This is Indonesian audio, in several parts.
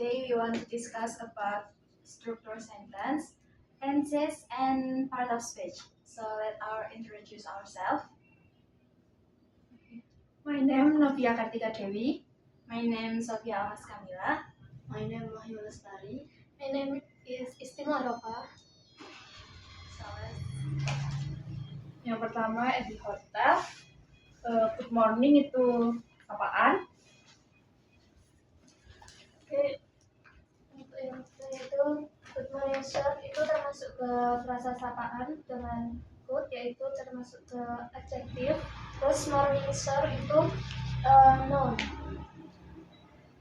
Today we want to discuss about structure sentence, tenses, and part of speech. So let us introduce ourselves. My name Novia Kartika Dewi. My name is Sofia Almas Kamila. My name Wahyu Lestari. My name is Istima Rofa. So Yang pertama at the hotel. Good morning itu apaan? Oke, untuk yang kedua itu good morning sir itu termasuk ke frasa sapaan dengan good, yaitu termasuk ke adjektif. Terus morning sir itu noun.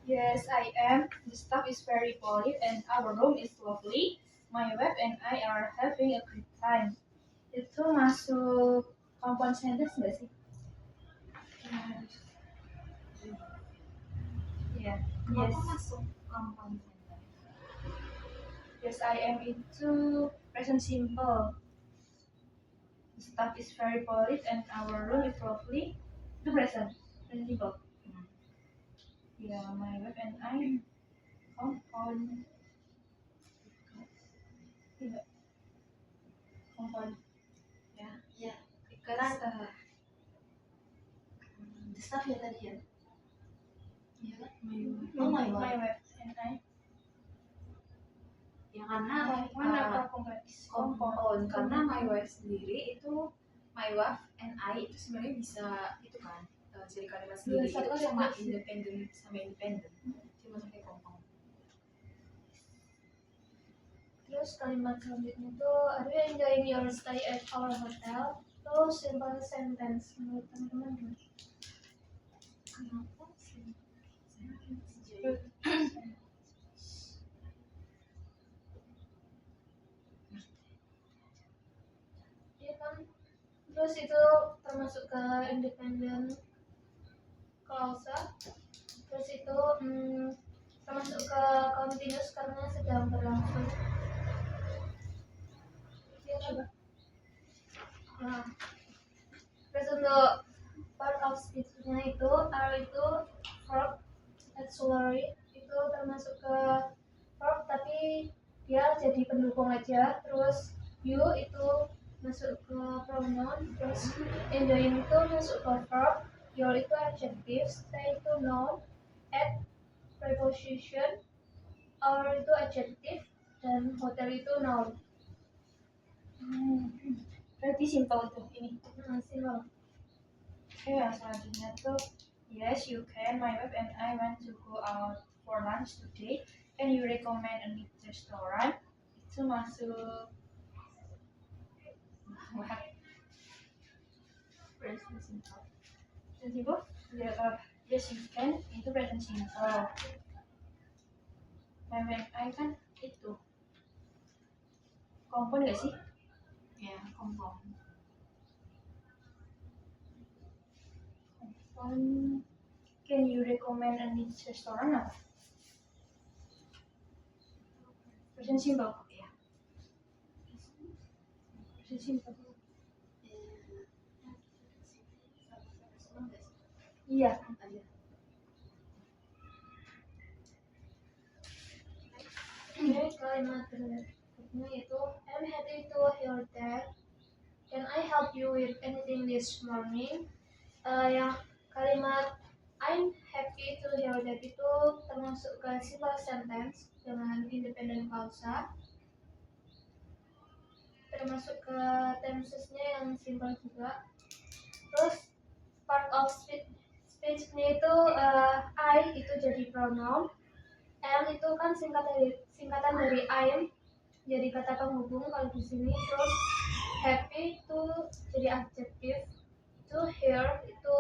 Yes, I am. The staff is very polite and our room is lovely. My wife and I are having a great time. Itu masuk compound sentence nggak sih? Iya. kenapa Yes. masuk compound sentence? Yes, I am itu present simple. The staff is very polite and our room is lovely. Itu present simple. Yeah, my wife and I compound. Tidak. Compound. Ya, kan the staff ya tadi ya. Iya kan? My wife and I. Ya karena Mana compound? compound karena my wife sendiri itu my wife and I itu sebenarnya bisa itu kan jadi kalimat sendiri Bisa itu pakai sama versi. independen cuma pakai compound. Terus kalimat selanjutnya itu are you enjoying your stay at our hotel? Itu simple sentence menurut teman-teman. Kenapa sih? Iya kan? Terus itu termasuk ke independent clause. Terus itu termasuk ke continuous karena sedang berlangsung. Iya kan? Nah, terus untuk part of speech-nya itu are itu verb, auxiliary itu termasuk ke verb tapi dia jadi pendukung aja. Terus you itu masuk ke pronoun. Terus enjoying itu masuk ke verb, your itu adjective, stay itu noun, at preposition, our itu adjective, dan hotel itu noun. Berarti simple itu ini. Simple. Oke, yang selanjutnya tuh yes, you can. My wife and I want to go out for lunch today. Can you recommend a neat restaurant? Itu masuk Present simple. present simple. Yes, you can. Itu present simple. My wife and I kan itu compound nggak sih? Ya compound. Can you recommend a neat restaurant? Apa? Present simple. Ya. Present simple. Iya. Ini kalimat berikutnya itu I'm happy to hear that. Can I help you with anything this morning? Yang kalimat I'm happy to hear that itu termasuk ke simple sentence dengan independent clause. Termasuk ke tensesnya yang simple juga. Terus part of speech-nya itu I itu jadi pronoun. M itu kan singkatan dari I'm, jadi kata penghubung kalau di sini. Terus happy itu jadi adjektif. Itu here itu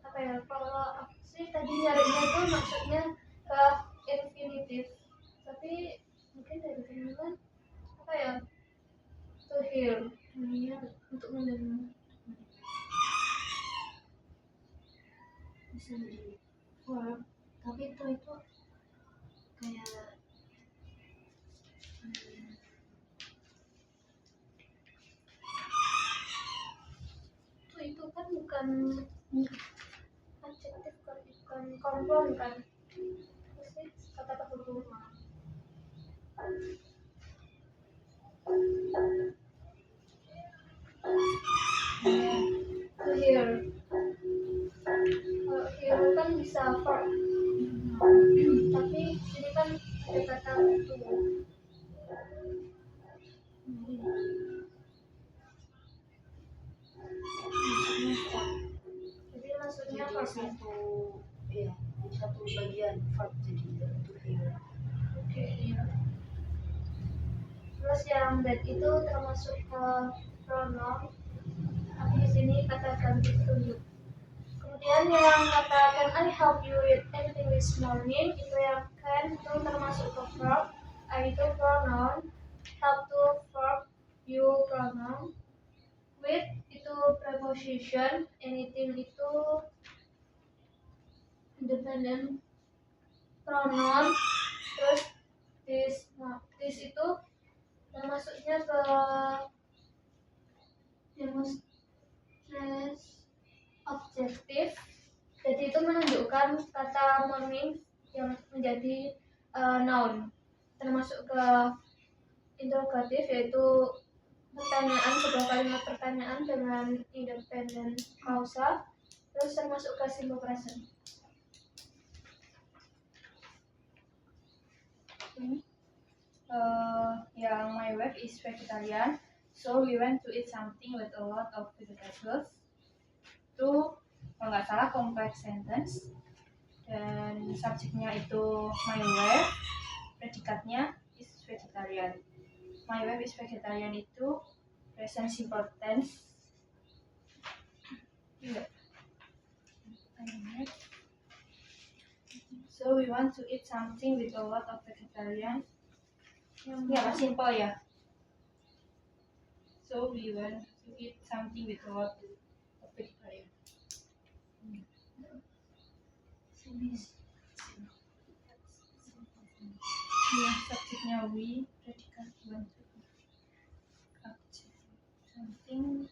apa ya? Kalau aku sih tadi nyarinya itu maksudnya ke infinitive, tapi mungkin dari teman-teman apa ya? To hear, untuk mendengar. Bisa jadi verb, tapi itu kayak Itu kan bukan adjektif kan, bukan perempuan kan. Terus kata penghubung. To hear. Kalau hear kan bisa verb, tapi ini kan ada kata to. Jadi maksudnya Jadi verb. satu, ya, satu bagian verb jadi to hear. Oke, iya. Terus yang that itu termasuk ke pronoun, tapi di sini kata ganti tunjuk. Kemudian yang kata can I help you with anything this morning, itu yang can itu termasuk ke verb, I itu pronoun, help to verb, you pronoun, with itu preposition, anything itu independent pronoun, terus this itu termasuknya ke demonstrate objektif, jadi itu menunjukkan kata morning yang menjadi noun, termasuk ke interrogatif yaitu pertanyaan, sebuah kalimat pertanyaan dengan independent causa, terus termasuk ke simple present. Yang my wife is vegetarian, so we went to eat something with a lot of vegetables. Itu kalau nggak salah complex sentence, dan subjeknya itu my wife, predikatnya is vegetarian. My wife is vegetarian itu present simple tense. Iya. So we want to eat something with a lot of vegetarian. Ya, simple ya. So we want to eat something with a lot of vegetarian. Ya, subjeknya we, predikat want to eat something.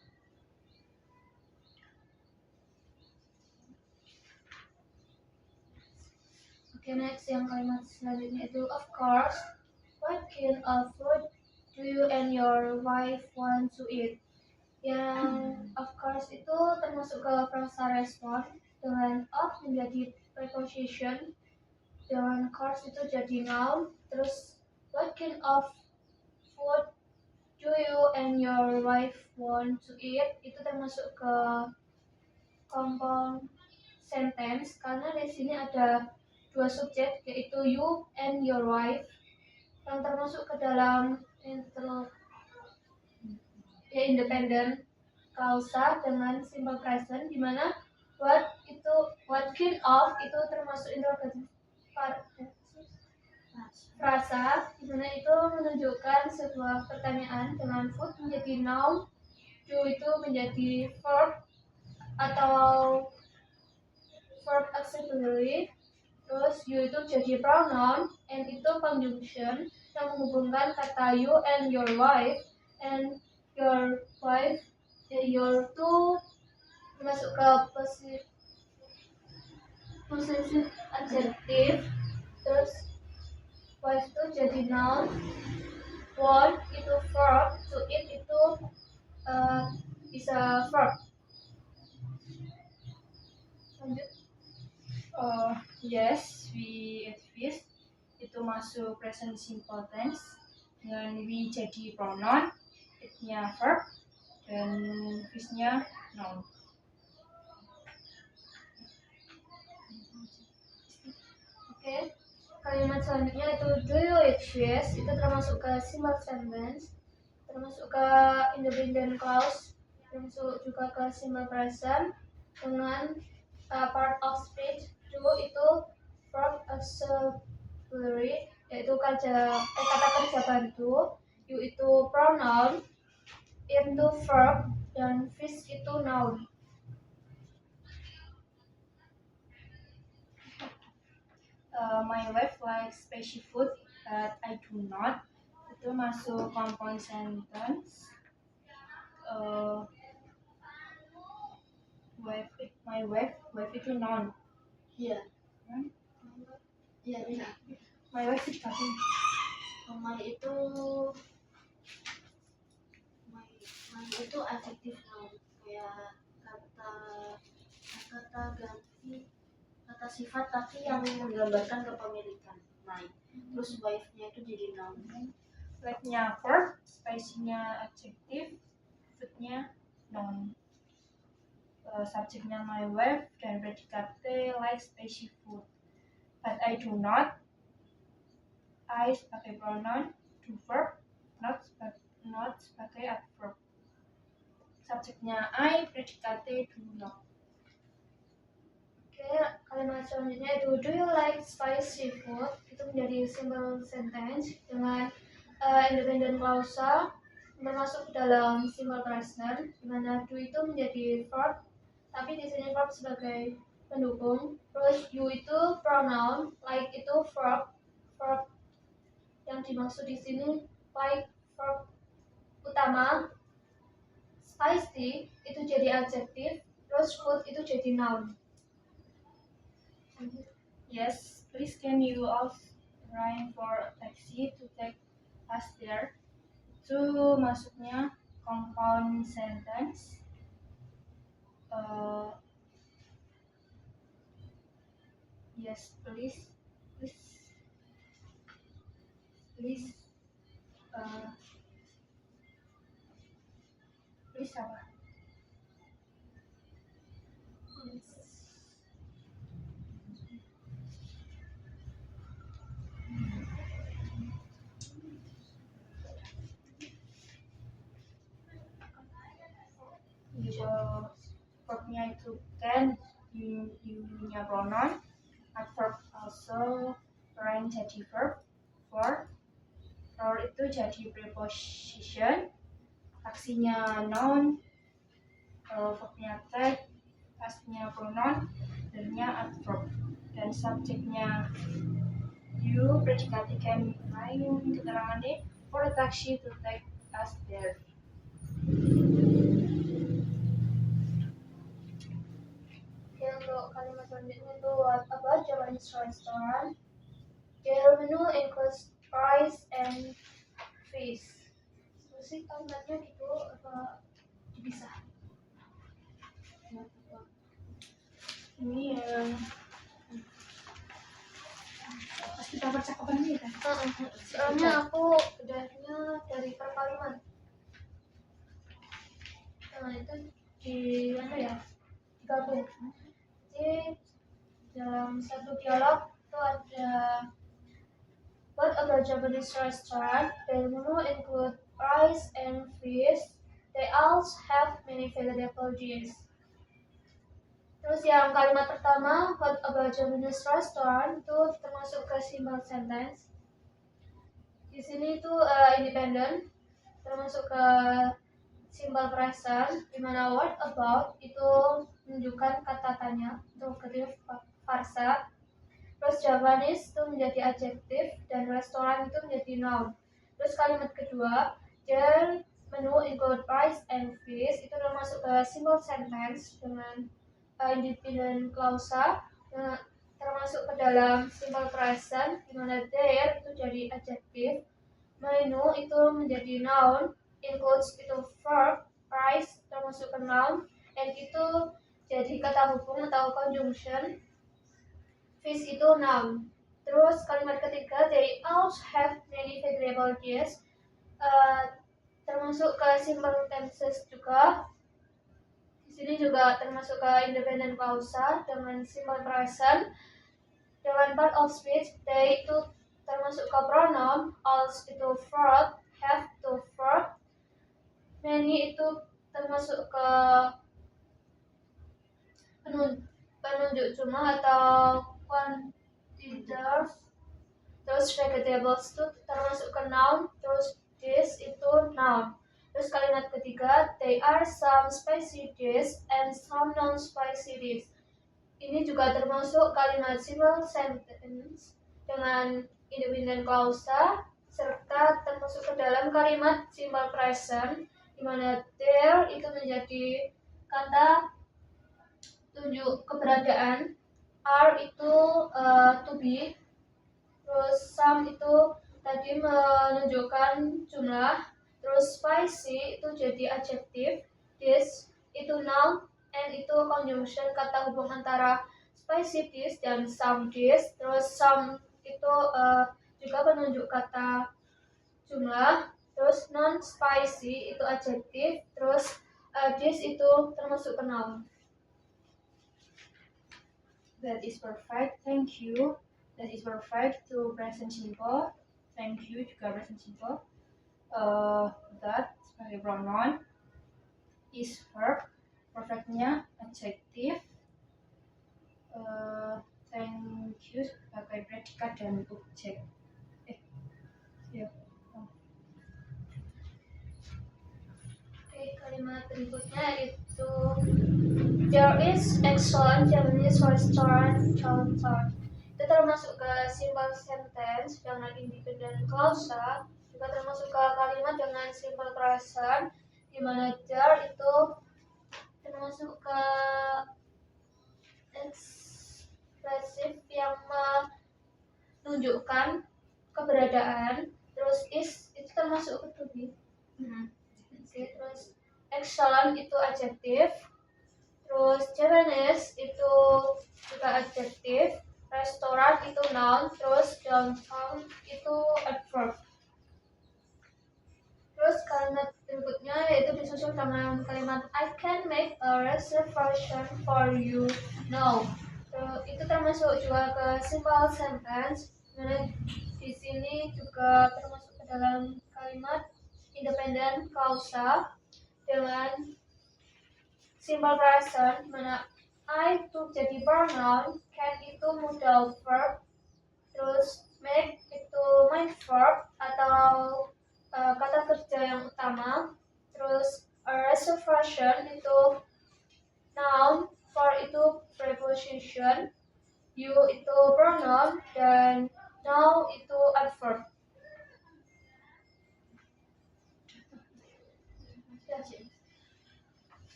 Oke, next yang kalimat selanjutnya itu of course, what kind of food do you and your wife want to eat? Yang of course itu termasuk ke frasa respon, dengan of menjadi preposition, dengan course itu jadi noun, terus what kind of food do you and your wife want to eat itu termasuk ke compound sentence karena di sini ada dua subjek yaitu you and your wife yang termasuk ke dalam independent causa dengan simple present, di mana what kind of itu termasuk interrogatif frasa, di mana itu menunjukkan sebuah pertanyaan, dengan food menjadi noun, do itu menjadi verb atau verb auxiliary, terus you itu jadi pronoun, and itu conjunction yang menghubungkan kata you and your wife your two masuk ke possessive adjective, terus wife itu jadi noun, want itu verb, to eat itu bisa verb. Lanjut. Yes, we ate fish. Itu masuk present simple tense. Dengan we jadi pronoun, it-nya verb, dan fish-nya noun. Oke, kalimat selanjutnya itu do you eat fish, itu termasuk ke simple sentence, termasuk ke independent clause, termasuk juga ke simple present dengan part of speech. Do itu verb auxiliary yaitu kata kerja bantu, you itu pronoun, itu verb, dan fish itu noun. My wife likes spicy food, but I do not. Itu masuk compound sentence. My wife itu noun. Iya. Iya, bisa. My wife is talking. My itu adjektif noun, kayak kata ganti kata sifat tapi yang menggambarkan kepemilikan. My. Terus wife-nya itu jadi noun. Like-nya verb, space-nya adjective, food-nya noun. Subjeknya my wife dan predikatnya like spicy food. But I do not. I sebagai pronoun, do verb, not sebagai adverb. Subjeknya I, predikatnya do not. Oke, kalimat selanjutnya itu do you like spicy food? Itu menjadi simple sentence dengan independent clause termasuk dalam simple present, di mana do itu menjadi verb, tapi di sini verb sebagai pendukung. Terus you itu pronoun, like itu verb yang dimaksud di sini like verb utama, spicy itu jadi adjektif, terus food itu jadi noun. Yes, please can you also arrange for a taxi to take us there? Itu masuknya compound sentence. Yes, please. Please apa? Verbnya itu can, you-nya pronoun, adverb also rank jadi verb, for itu jadi preposition, aksinya noun, verbnya take, pastinya pronoun, dan-nya adverb, dan subjeknya you, predikatnya can, lain keterangan deh, for a taxi to take us there. Untuk kalimat selanjutnya itu what about Japanese restaurant? Their menu includes rice and fish. Terus sih kalimatnya gitu apa dipisah? Ini yang pas kita percakapan ini kan? Soalnya aku bedanya dari per kalimat. Nah itu di mana ya? Digabung. Jadi dalam satu dialog itu ada what about Japanese restaurant? Their menu include rice and fish. They also have many vegetable dishes. Terus yang kalimat pertama what about Japanese restaurant itu termasuk ke simple sentence. Di sini itu independent termasuk ke simple present, di mana word about itu menunjukkan kata tanya, interrogative farsa. Terus Japanese itu menjadi adjektif dan restoran itu menjadi noun. Terus kalimat kedua, their menu include rice and fish itu termasuk ke simple sentence dengan independent clause termasuk ke dalam simple present, di mana their itu jadi adjektif, menu itu menjadi noun, includes itu verb, rice termasuk ke noun, and itu jadi kata hubung atau conjunction, fish itu noun. Terus kalimat ketiga, they also have many vegetable dishes, termasuk ke simple tenses juga. Di sini juga termasuk ke independent clause dengan simple present. Dengan part of speech, they itu termasuk ke pronoun, also itu verb, have itu verb, many itu termasuk ke penunjuk jumlah atau quantitative. Terus vegetables itu termasuk ke noun, terus dish itu noun. Terus kalimat ketiga, they are some spicy dish and some non-spicy dish. Ini juga termasuk kalimat simple sentence dengan independent clause serta termasuk ke dalam kalimat simple present, di mana there itu menjadi kata tunjuk keberadaan, are itu to be, terus some itu tadi menunjukkan jumlah, terus spicy itu jadi adjective, this itu noun, and itu conjunction kata hubung antara spicy dish dan some dish, terus some itu juga penunjuk kata jumlah, terus non spicy itu adjective, terus dish itu termasuk ke noun. That is perfect. Thank you. That is perfect to present simple. Thank you juga present simple. That sebagai pronoun, is verb, perfectnya adjective. Thank you sebagai predikat dan objek. Ya. Oke, kalimat berikutnya itu there is excellent Japanese restaurant downtown. Itu termasuk ke simple sentence dengan independent clause, juga termasuk ke kalimat dengan simple present, di mana there itu termasuk ke ekspresif yang menunjukkan keberadaan, terus is itu termasuk ke to be. Oke, terus excellent itu adjective, terus Japanese itu juga adjective, restoran itu noun, terus downtown itu adverb. Terus kalimat berikutnya yaitu disusul dengan kalimat I can make a reservation for you now. Itu termasuk juga ke simple sentence, dimana di sini juga termasuk ke dalam kalimat independent clause dengan simple present, dimana I itu jadi pronoun, can itu modal verb, terus make itu main verb atau kata kerja yang utama, terus reservation itu noun, for itu preposition, you itu pronoun, dan now itu adverb.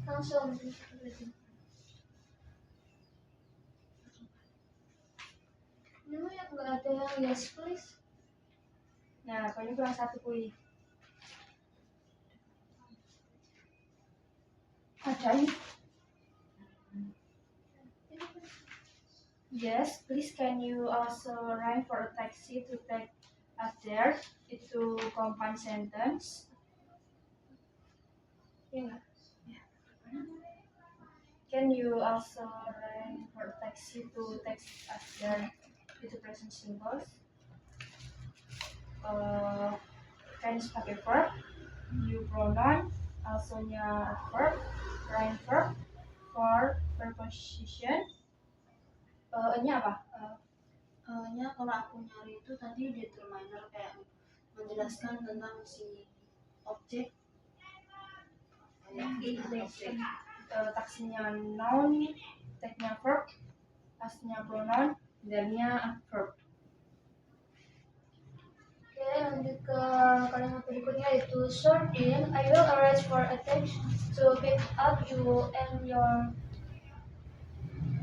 Langsung. Ini mah yang nggak ada yang yes please. Nah, pokoknya kurang satu kui. Ada ini. Yes, please can you also arrange for a taxi to take us there? Itu compound sentence. Ya. Can you also arrange for a taxi to take us there? Itu present simple. Can sebagai verb, you pronoun, also-nya verb, arrange verb, for preposition. Ini apa? Nya kalau aku nyari itu tadi determiner kayak menjelaskan tentang si objek. Objek. Taksinya noun, take-nya verb, as-nya pronoun, dan-nya adverb. Oke, lanjut ke kalimat berikutnya yaitu sorting. I will arrange for a taxi to pick up you and your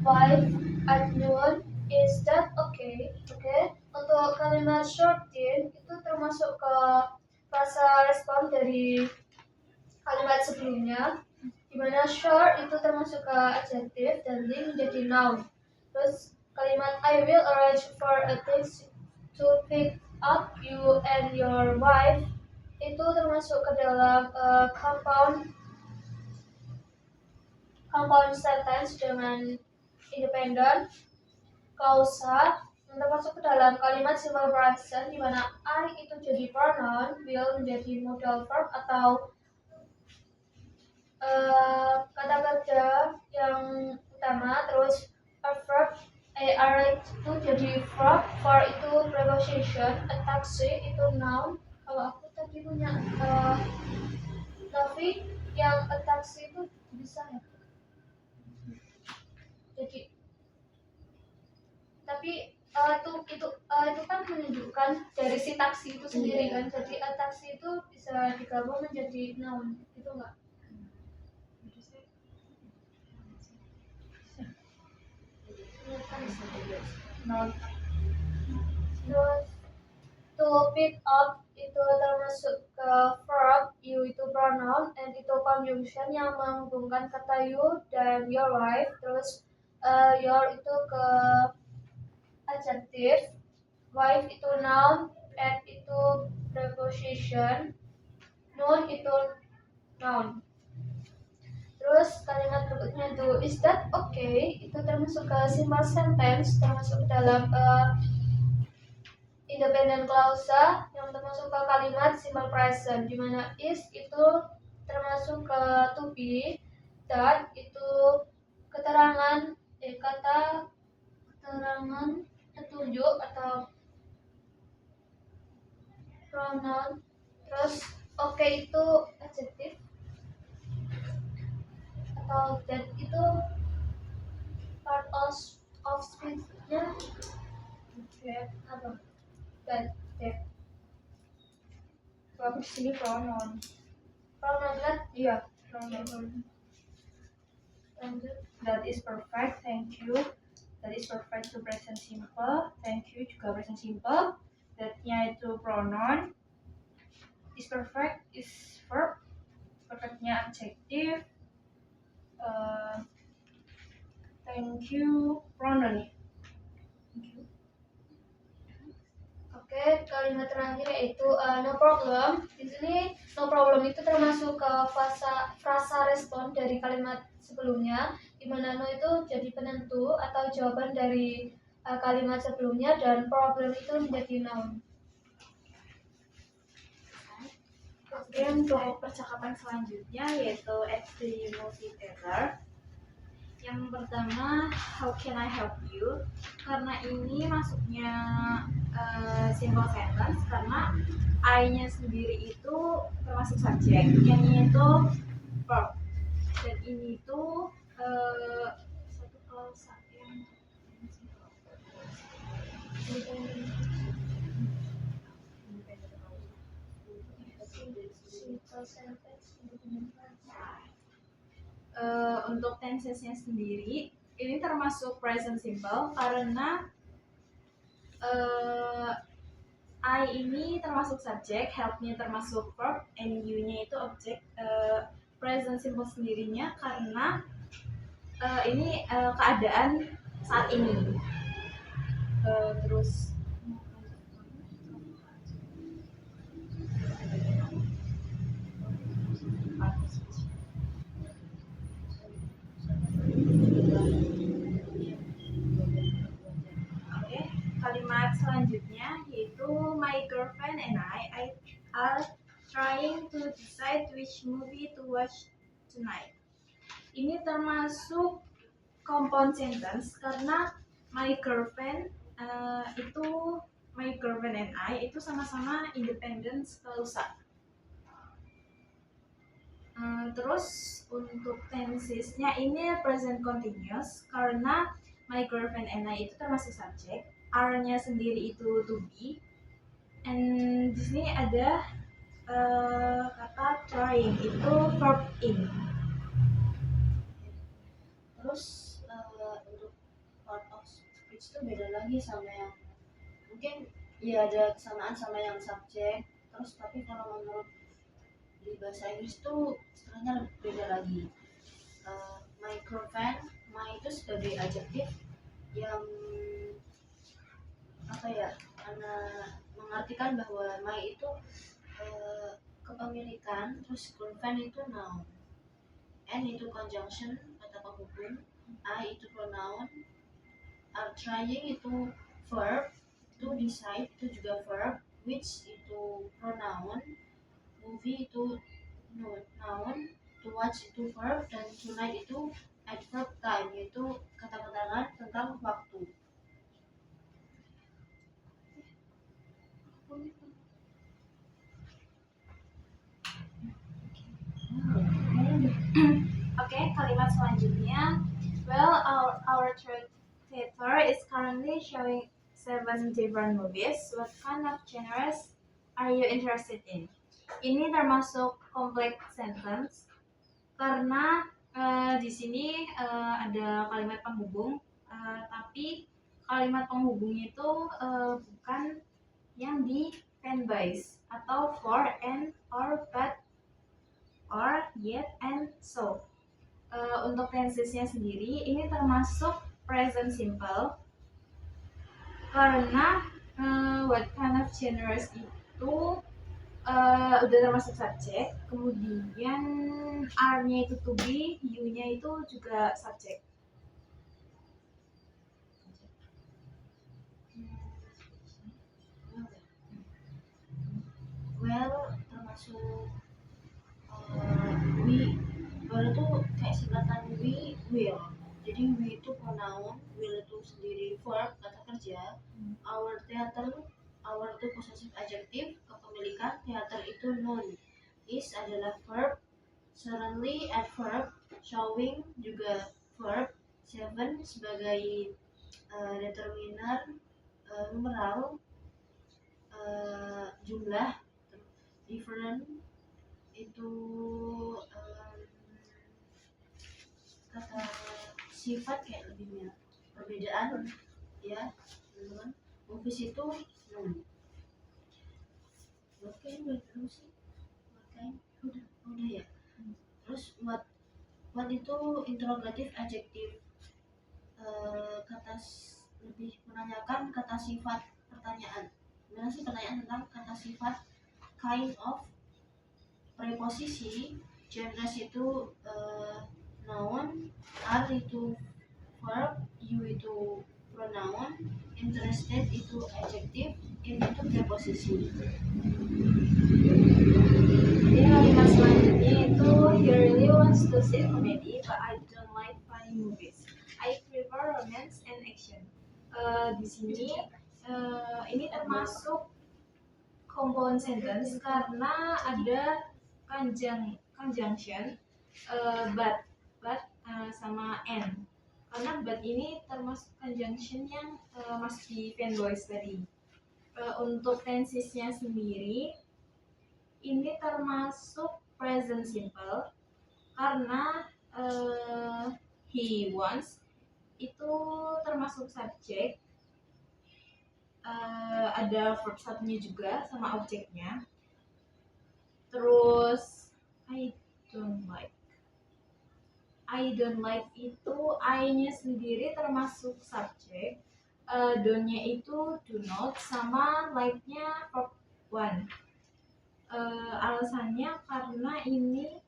wife at noon. Is that okay? Oke, untuk kalimat sorting itu termasuk ke frasa respon dari kalimat sebelumnya, di mana short itu termasuk ke adjective dan link menjadi noun. Terus kalimat I will arrange for a taxi to pick up you and your wife itu termasuk ke dalam compound sentence dengan independent clause yang termasuk ke dalam kalimat simple present, di mana I itu jadi pronoun, will menjadi modal verb atau kata kerja yang utama, terus verb arrange itu jadi verb, for itu preposition, a taxi itu noun. Kalau aku tadi punya tapi yang a taxi itu bisa ya. Jadi tapi itu kan menunjukkan dari si taksi itu sendiri kan. Jadi taksi itu bisa digabung menjadi noun, gitu nggak? Noun. Terus to pick up itu termasuk ke verb, you itu pronoun, and itu conjunction yang menghubungkan kata you dan your wife. Terus your itu ke adjective, wife itu noun, and itu preposition, noun itu noun. Terus kalimat berikutnya itu is that okay, itu termasuk ke simple sentence, termasuk dalam independent clause yang termasuk ke kalimat simple present, di mana is itu termasuk ke to be, that itu keterangan kata keterangan petunjuk atau pronoun. Terus okay itu adjective atau that itu part of speech-nya apa? That Aku di sini pronoun. pronoun kan? Iya, pronoun. Lanjut. That is perfect, thank you. That is perfect to present simple. Thank you juga present simple. That-nya itu pronoun. Is perfect is verb. Perfect-nya adjective. Thank you pronoun. Thank you. Oke, kalimat terakhir yaitu no problem. Di sini no problem itu termasuk ke frasa respon dari kalimat sebelumnya, di mana no itu jadi penentu atau jawaban dari kalimat sebelumnya dan problem itu menjadi noun. Oke, untuk percakapan selanjutnya yaitu at the movie theater. Yang pertama, how can I help you? Karena ini masuknya simple sentence karena I-nya sendiri itu termasuk subjek, yang-nya itu verb, dan ini itu satu klausa yang untuk tensesnya sendiri ini termasuk present simple karena I ini termasuk subjek, help-nya termasuk verb, and you-nya itu objek. Present simple sendirinya karena ini keadaan saat ini. Terus kalimat selanjutnya yaitu my girlfriend and I are trying to decide which movie to watch tonight. Ini termasuk compound sentence karena my girlfriend and I itu sama-sama independent clause. Terus untuk tensesnya ini present continuous karena my girlfriend and I itu termasuk subjek. R-nya sendiri itu to be, and di sini ada kata trying itu verb in. Terus untuk part of speech itu beda lagi sama yang mungkin ya ada kesamaan sama yang subjek. Terus tapi kalau menurut di bahasa Inggris tuh istilahnya beda lagi. My girlfriend, my itu sebagai adjektif yang apa ya, karena mengartikan bahwa my itu kepemilikan, terus girlfriend itu noun, and itu conjunction kata penghubung, I itu pronoun, are trying itu verb, to decide itu juga verb, which itu pronoun, movie itu noun, to watch itu verb, dan tonight itu adverb time, yaitu kata keterangan tentang waktu. Oke, kalimat selanjutnya. Well, our theater is currently showing 7 presentative verb movies. What kind of genres are you interested in? Ini termasuk complex sentence karena di sini ada kalimat penghubung, tapi kalimat penghubungnya itu bukan yang di fanbase atau for, and, or, but, or, yet, and, so. Untuk tensesnya sendiri ini termasuk present simple karena what kind of genres itu udah termasuk subjek, kemudian are-nya itu to be, you-nya itu juga subjek. Well, termasuk we, well itu kayak singkatan we, will. Jadi we itu pronoun, will itu sendiri verb, kata kerja. Our theater, our itu possessive adjective, kepemilikan. Theater itu noun. Is adalah verb. Certainly adverb. Showing juga verb. Seven sebagai determiner, numeral, jumlah. Different itu kata sifat kayak lebih mirip, perbedaan ya teman-teman. Movies itu oke udah terus sih, udah ya. Terus what itu interrogative adjective, kata lebih menanyakan, kata sifat pertanyaan. Gimana sih pertanyaan tentang kata sifat. Kind of preposisi. Genres itu noun, are itu verb, you itu pronoun, interested itu adjective, in itu preposisi. Jadi kalimat selanjutnya itu he really wants to see a comedy but I don't like funny movies. I prefer romance and action. Di sini ini termasuk compound sentence karena ada conjunction but sama and. Karena but ini termasuk conjunction yang masuk di fanboys tadi. Untuk tensesnya sendiri ini termasuk present simple karena he wants itu termasuk subjek, ada verb satunya juga sama objeknya. Terus I don't like itu I-nya sendiri termasuk subjek, don't-nya itu do not, sama like-nya verb one. Alasannya karena ini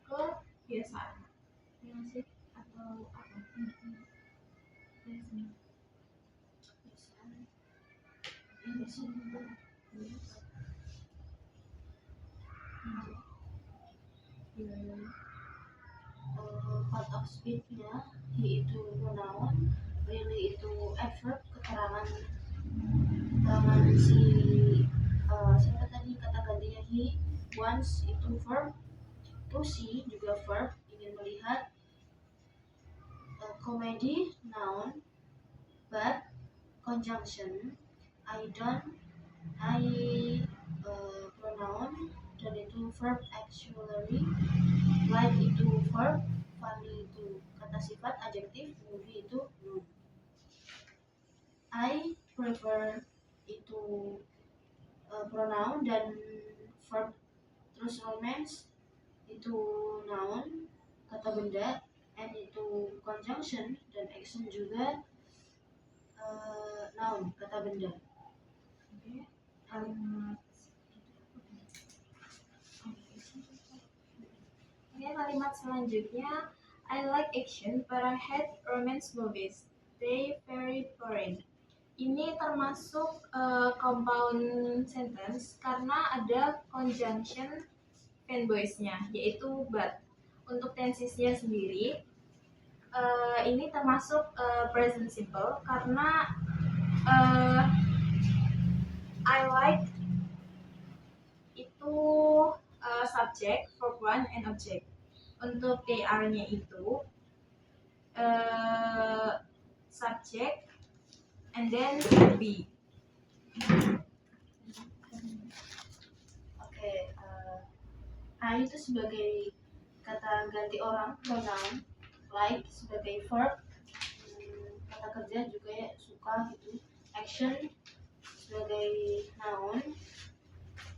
kebiasaan ya sih atau apa? Part of speech-nya he itu pronoun, really itu adverb, keterangan si siapa tadi kata gantinya he. Once itu verb, to see juga verb, ingin melihat. Comedy noun, but conjunction. I don't, pronoun, dan itu verb auxiliary. Like itu verb, funny itu kata sifat adjektif, movie itu noun. I prefer itu pronoun dan verb. Terus romance itu noun, kata benda, and itu conjunction, dan action juga noun, kata benda. Kalimat selanjutnya I like action but I hate romance movies. They very boring. Ini termasuk compound sentence karena ada conjunction fanboys-nya yaitu but. Untuk tensesnya sendiri ini termasuk present simple karena I like itu subject, verb one, and object. Untuk TR-nya itu subject, and then be. Oke, I itu sebagai kata ganti orang, pronoun. Like sebagai verb, kata kerja juga ya, suka gitu. Action sebagai noun,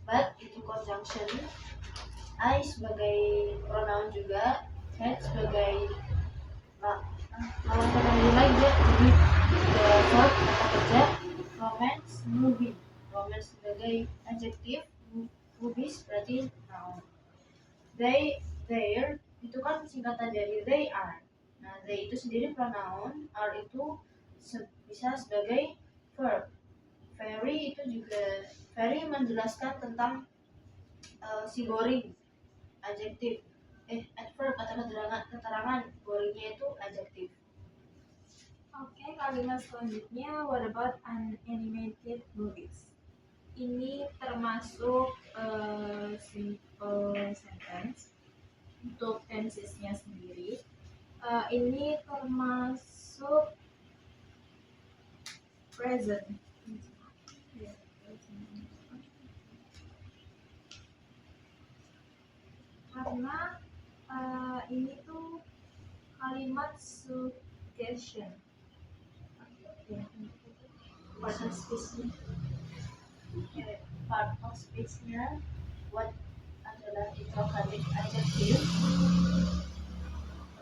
but itu conjunction. I sebagai pronoun juga, head sebagai lawan kata nilai juga, jadi verb kata kerja. Romance, movie. Romance sebagai adjective, movies berarti noun. They, their itu kan singkatan dari they are. Nah, they itu sendiri pronoun, are itu bisa sebagai verb. Very itu juga, very menjelaskan tentang si boring, adjektif. Adverb atau keterangan boringnya itu adjektif. Oke, kalimat selanjutnya, what about animated movies? Ini termasuk simple sentence. Untuk tensesnya sendiri, ini termasuk present. Karena ini tuh kalimat suggestion. Part of speech-nya, part of speech-nya, what adalah interrogative adjective.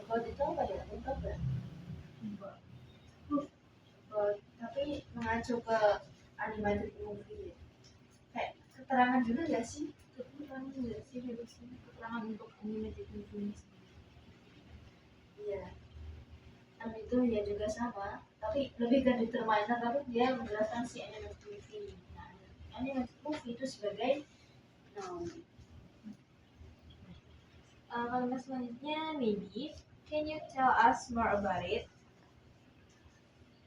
About itu apa ya? Untuk ya? Tapi mengacu ke animated movie ya. Kayak keterangan juga gak sih? Keterangan juga sih, harusnya keterangan untuk animated movie. Iya. Dan itu ya juga sama, tapi lebih ke determiner, tapi dia menjelaskan si animated movie. Nah, animated movie itu sebagai noun. Kalimat selanjutnya, maybe. Can you tell us more about it?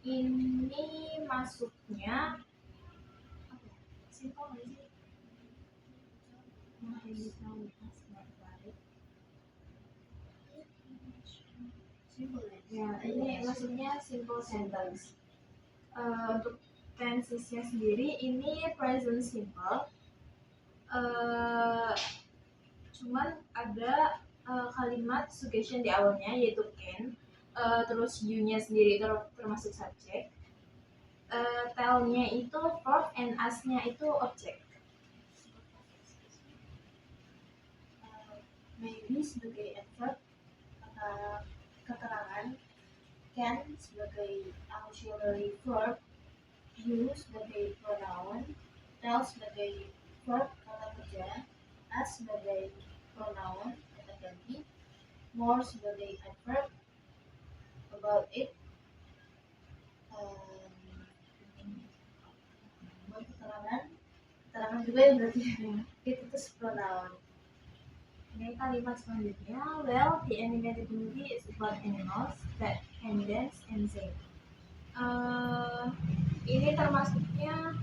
Ini masuknya simple nggak sih? Can you tell us more about it? Simple Ya, ini maksudnya simple sentence. Untuk tensesnya sendiri ini present simple. Cuman ada kalimat suggestion di awalnya yaitu can. Terus you-nya sendiri itu termasuk subject. Tell-nya itu verb and us-nya itu object. Maybe sebagai adverb, kata keterangan. Can sebagai auxiliary verb. You sebagai pronoun. Tell sebagai verb kata kerja. Us sebagai pronoun kata ganti. More sebagai adverb. About it buat keterangan juga ya berarti. Itu tuh pronoun. Oke, kalimat selanjutnya, well, the animated movie is about animals that can dance and sing. Ini termasuknya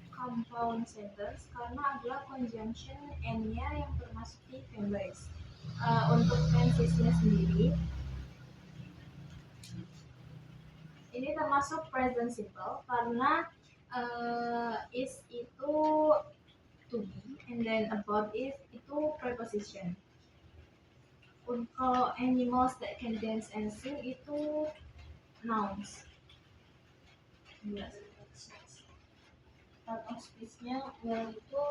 compound sentence karena adalah conjunction and-nya yang termasuk di phrase. Untuk tensesnya sendiri, ini termasuk present simple karena is itu to be and then about it itu preposition. Kalau animals that can dance and sing itu nouns. Yes. Part of speech-nya well itu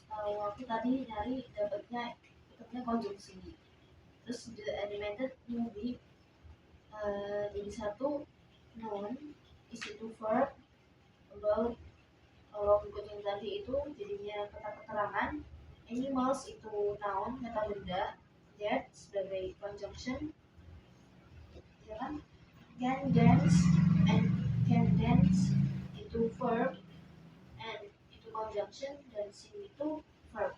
aku tadi nyari dapatnya konjungsi. Terus the animated movie jadi satu noun, is itu verb, about kalau ikut yang tadi itu jadinya kata keterangan. Animals itu noun, kata benda. That sebagai conjunction, ya kan? Can dance and can dance itu verb and itu conjunction, dan sing itu verb.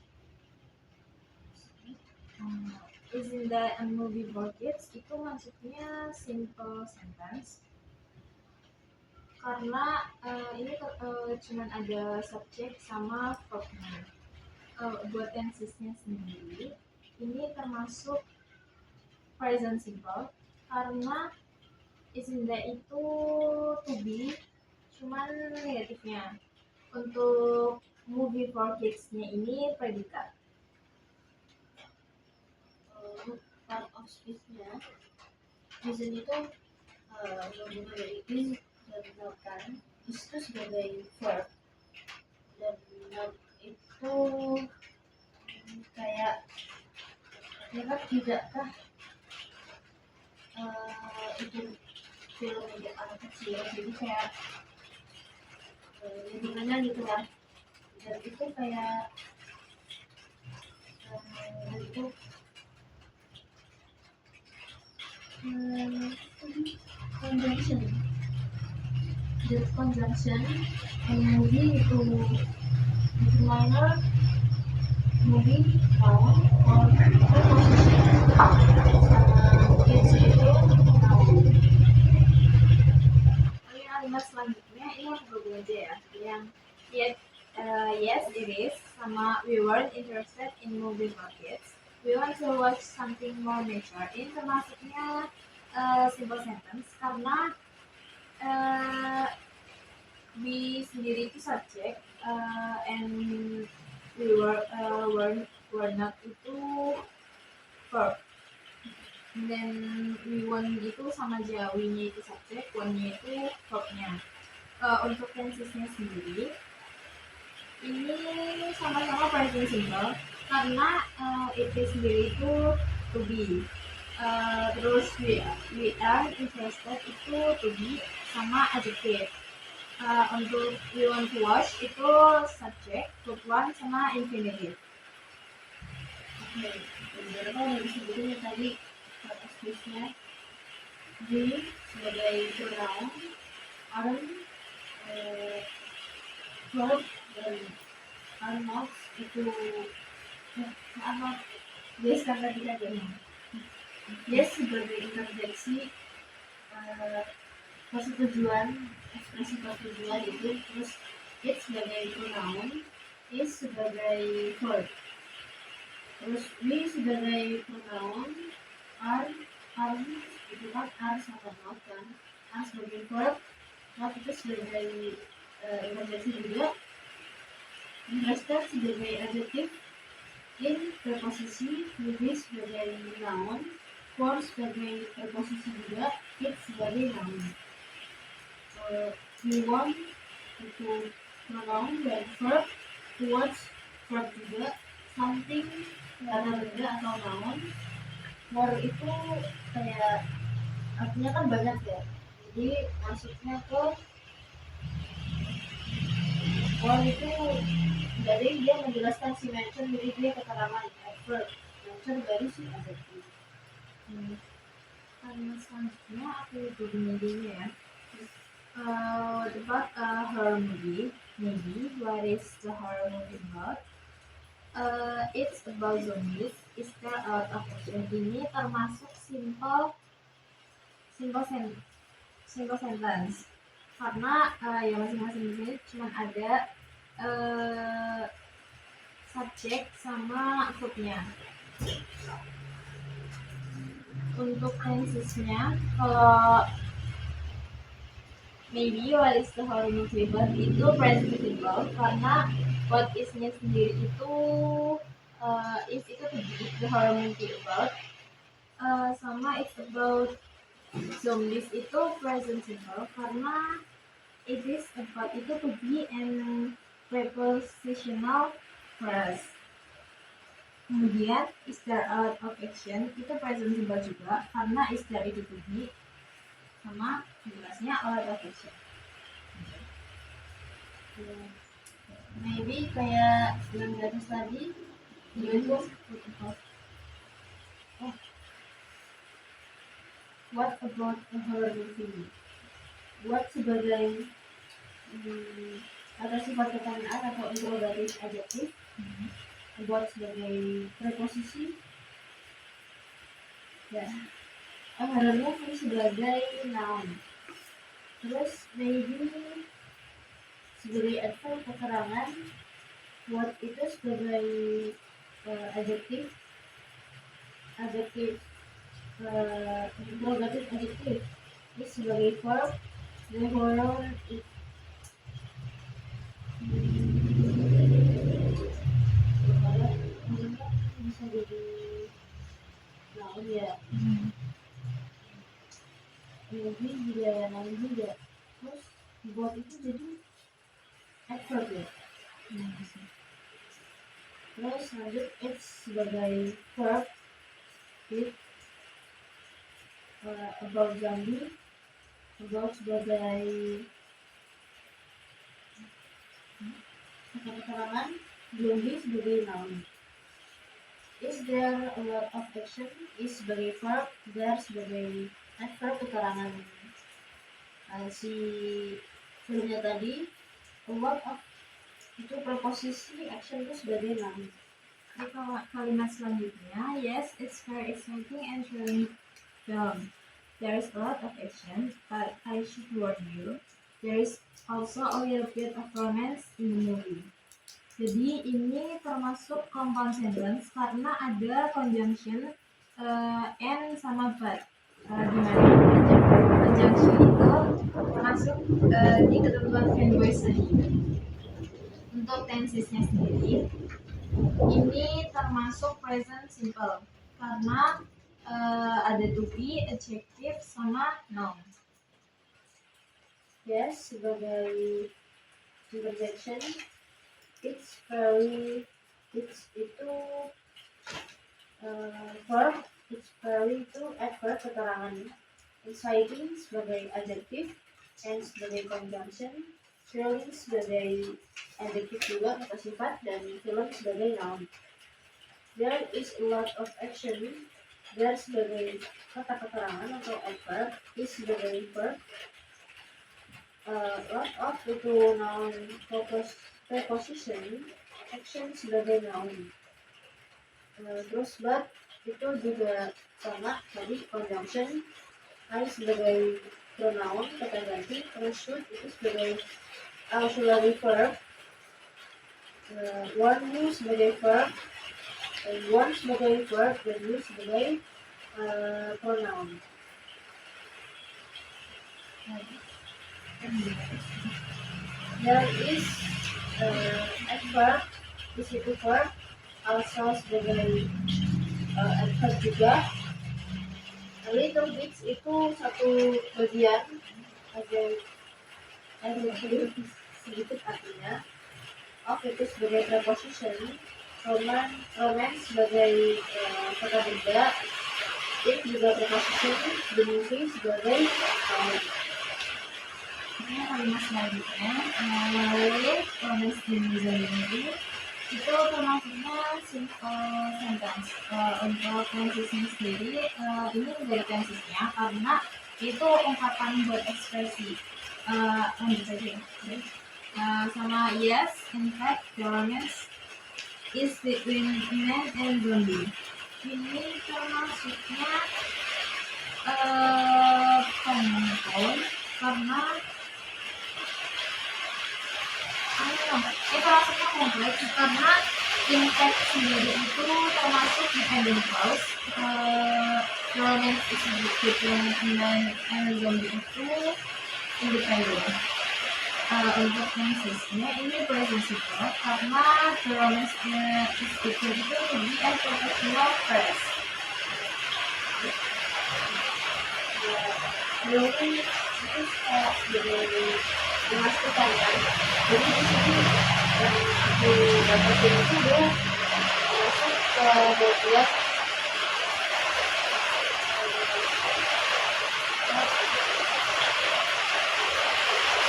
Isn't that a movie for kids? Itu maksudnya simple sentence karena ini cuman ada subjek sama verbnya. Buat tensesnya sendiri ini termasuk present simple karena isn't itu to be, cuman negatifnya. Untuk movie for kids-nya ini predikat. Part of speech-nya isn't itu gabungan dari is dan not kan, is itu sebagai verb, dan not itu kayak ya kan tidakkah itu film untuk anak kecil, jadi kayak gimana gitu lah, dan itu kayak dan itu conjunction, the conjunction and movie itu determiner, movie noun or preposition, sama kids itu noun. Kalimat selanjutnya ini aku gabung aja ya. Yang yes it is sama we weren't interested in movie for kids. We want to watch something more mature. Ini termasuknya simple sentence karena we sendiri itu subject and we were not itu verb. And then we want itu sama aja, we-nya itu subject, want-nya itu verb-nya. Untuk tensesnya sendiri ini sama-sama present simple karena it is sendiri itu to be. Terus we are interested itu to be sama adjective. Untuk we want to watch itu subject, verb one sama infinitive. Oke, beberapa yang disebutin yang tadi part of speech-nya, we sebagai pronoun, are verb, dan are not itu are not yes karena tidak ada. Yes sebagai interjeksi persetujuan, ekspresi persetujuan itu, terus it sebagai pronoun, is sebagai verb, terus we sebagai pronoun, are itu kan are sama not kan, are sebagai verb, not itu sebagai interjeksi juga, interested sebagai adjective, in preposisi, movie sebagai noun, for sebagai preposisi juga, it sebagai noun. We want itu pronoun dan verb, towards verb juga, something kata benda atau noun, more itu kayak artinya kan banyak ya, jadi masuknya ke more itu jadi dia menjelaskan si mention, jadi dia keterangan adverb, mention dari si adjective. Kalimat selanjutnya aku hubungin dulu ya. About a horror movie, maybe. What is the horror movie about? It's about zombies. Is there out of action? Ini termasuk simple sentence karena ya masing-masing di sini cuma ada subjek sama verbnya. Untuk tensesnya, kalau maybe what is the horror movie about itu present simple karena what is-nya sendiri itu is itu to be the horror movie about, sama it's about zombies itu present simple karena it is about itu to be and prepositional phrase. Kemudian is there out of action itu present simple juga karena is there itu to be sama jelasnya out of action. Maybe kayak yang di atas tadi, itu what about a horror movie? What sebagai ada sifat pertanyaan atau interrogatif adjektif, about sebagai preposisi, ya a horror movie sebagai noun, terus maybe sebagai adverb keterangan, what itu sebagai adjektif interrogatif adjektif, is sebagai verb. The noun itu bisa jadi noun ya. Movie juga ya, noun juga. Terus buat itu jadi adverb ya. Terus lanjut it sebagai verb. It about zombie. About sebagai keterangan. Zombie sebagai noun. Is there a lot of action? Is sebagai verb. There sebagai adverb keterangan. Si filmnya tadi a lot of itu preposisi, action itu sebagai noun. Di kalimat selanjutnya, yes, it's very exciting and thrilling film. There is a lot of action, but I should warn you, there is also a little bit of romance in the movie. Jadi ini termasuk compound sentence karena ada conjunction and sama but. Dimana conjunction itu termasuk di ketentuan frame voice tadi. Untuk tensesnya sendiri, ini termasuk present simple karena ada to be, adjective, sama noun. Yes, sebagai interjection. It's itu verb. It's very itu adverb keterangan. Exciting sebagai adjective, and sebagai conjunction. Thrilling sebagai adjective juga kata sifat, dan film sebagai noun. There is a lot of action. There sebagai kata keterangan atau adverb. Is sebagai verb. Lot of itu noun preposition. Action sebagai noun. Terus but itu juga sama tadi conjunction. I sebagai pronoun kata ganti. Terus should itu sebagai auxiliary verb. Warn you sebagai verb. Warn sebagai verb dan you sebagai pronoun. There is adverb, is itu verb, also sebagai adverb juga. A little bit itu satu bagian, ada sedikit artinya. Of itu sebagai preposition. Romance sebagai kata benda. It juga preposition. The movie sebagai noun. Ini kalimat selanjutnya, with romance in the movie itu termasuknya simple sentence. Untuk tensesnya sendiri, ini menjadi tensesnya karena itu ungkapan buat ekspresi. Lanjut saja. Sama yes, in fact, the romance is between man and zombie. Ini termasuknya penonton karena termasuknya kompleks karena impact sendiri itu termasuk dependent clause. Romance is between man and zombie itu independent. Untuk tensesnya ini present simple karena romance is between itu di adverbial phrase. Mungkin itu sebagai memastikan kan. Jadi di sini yang aku dapatin itu dia masuk ke bagian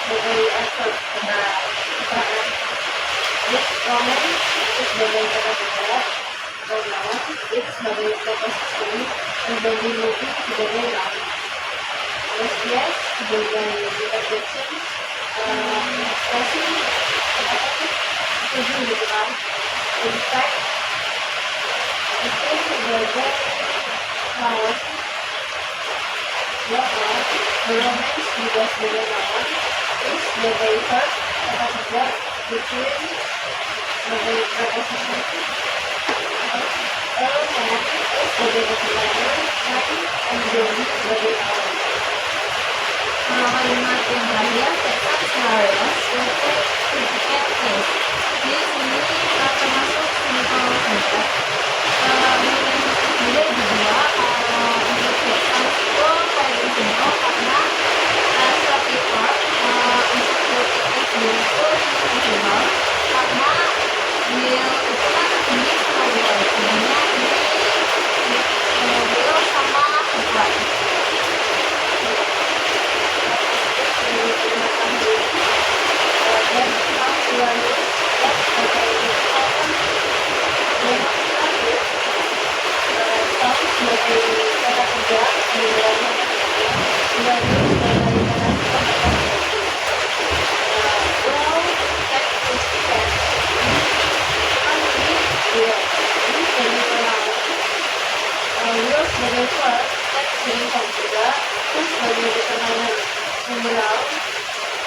sebagai adverb keterangan. It romance itu sebagai kata benda, pronoun it sebagai preposition, dan bagi movie sebagai noun. Terus yes sebagai interjection, ekspresi setuju gitu kan. In fact itu sebagai noun. Ya kan, romance juga sebagai noun. Is sebagai verb kata kerja, between sebagai preposition, man sebagai keterangan, and zombie sebagai noun. Kalimat yang terakhir tekan scenarios reflect predicate case. Di sini termasuk simple saja. Ini juga untuk tekan itu paling simple karena seperti part untuk predicate sendiri itu simple karena will itu kan ini scenario sebenarnya ini will sama tempat. Sebagai verb, teks sering juga, terus sebagai determinan pemberang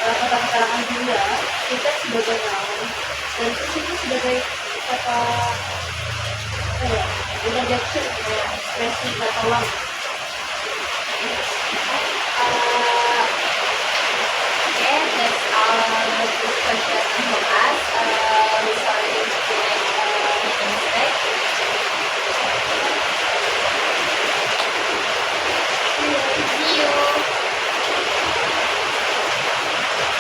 kata keterangan dia, kita sebagai noun, dan terus itu sebagai kata apa ya, interjection kayak ekspresi kata ulang. Okay, that's all the question from us. Sorry